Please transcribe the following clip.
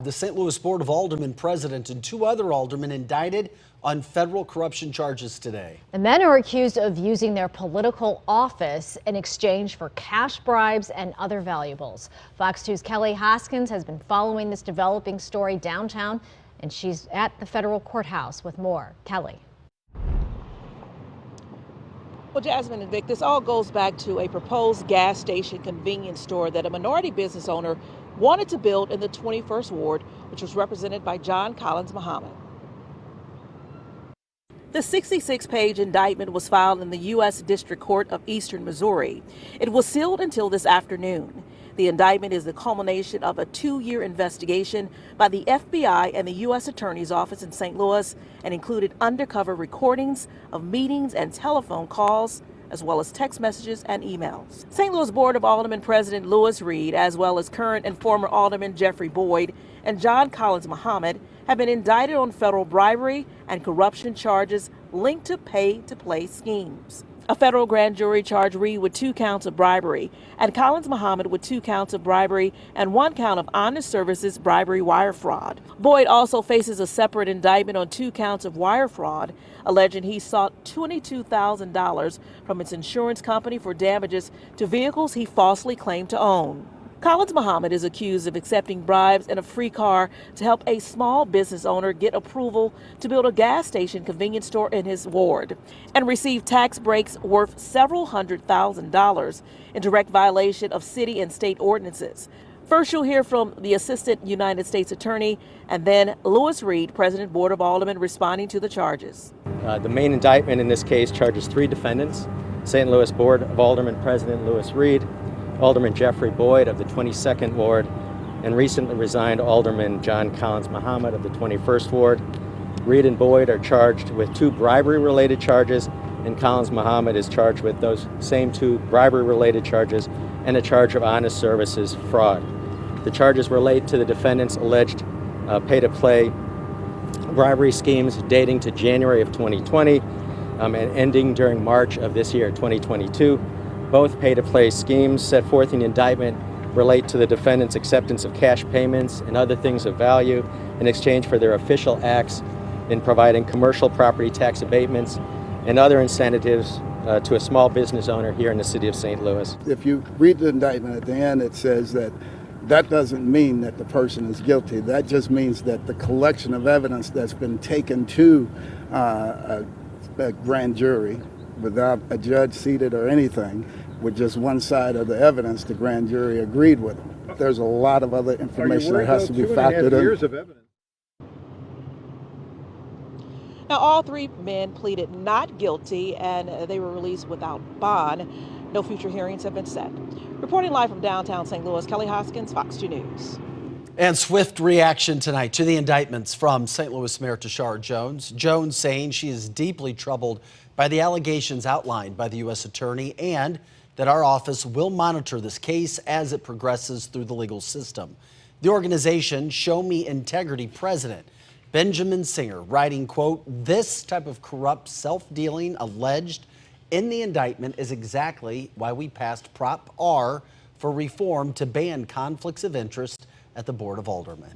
The St. Louis Board of Aldermen president and two other aldermen indicted on federal corruption charges today. The men are accused of using their political office in exchange for cash bribes and other valuables. Fox 2's Kelly Hoskins has been following this developing story downtown, and she's at the federal courthouse with more. Kelly. Well, Jasmine and Vic, this all goes back to a proposed gas station convenience store that a minority business owner wanted to build in the 21st Ward, which was represented by John Collins Muhammad. The 66-page indictment was filed in the U.S. District Court of Eastern Missouri. It was sealed until this afternoon. The indictment is the culmination of a 2-year investigation by the FBI and the U.S. Attorney's Office in St. Louis and included undercover recordings of meetings and telephone calls, as well as text messages and emails. St. Louis Board of Aldermen President Louis Reed, as well as current and former Alderman Jeffrey Boyd and John Collins Muhammad, have been indicted on federal bribery and corruption charges linked to pay-to-play schemes. A federal grand jury charged Reed with 2 counts of bribery and Collins Muhammad with 2 counts of bribery and 1 count of honest services bribery wire fraud. Boyd also faces a separate indictment on 2 counts of wire fraud, alleging he sought $22,000 from its insurance company for damages to vehicles he falsely claimed to own. Collins Muhammad is accused of accepting bribes and a free car to help a small business owner get approval to build a gas station convenience store in his ward and receive tax breaks worth several $100,000 in direct violation of city and state ordinances. First, you'll hear from the Assistant United States Attorney and then Louis Reed, President Board of Aldermen, responding to the charges. The main indictment in this case charges 3 defendants: St. Louis Board of Aldermen President Louis Reed, Alderman Jeffrey Boyd of the 22nd Ward, and recently resigned Alderman John Collins Muhammad of the 21st Ward. Reed and Boyd are charged with 2 bribery-related charges, and Collins Muhammad is charged with those same 2 bribery-related charges and a charge of honest services fraud. The charges relate to the defendants' alleged pay-to-play bribery schemes dating to January of 2020 and ending during March of this year, 2022. Both pay-to-play schemes set forth in the indictment relate to the defendant's acceptance of cash payments and other things of value in exchange for their official acts in providing commercial property tax abatements and other incentives to a small business owner here in the city of St. Louis. If you read the indictment at the end, it says that doesn't mean that the person is guilty. That just means that the collection of evidence that's been taken to a grand jury without a judge seated or anything, with just one side of the evidence, the grand jury agreed with them. There's a lot of other information that has to be factored in. Now, all 3 men pleaded not guilty and they were released without bond. No future hearings have been set. Reporting live from downtown St. Louis, Kelly Hoskins, Fox 2 News. And swift reaction tonight to the indictments from St. Louis Mayor Tishaura Jones. Jones saying she is deeply troubled by the allegations outlined by the U.S. Attorney and that our office will monitor this case as it progresses through the legal system. The organization Show Me Integrity president Benjamin Singer writing, quote, "This type of corrupt self-dealing alleged in the indictment is exactly why we passed Prop R for reform to ban conflicts of interest at the Board of Aldermen."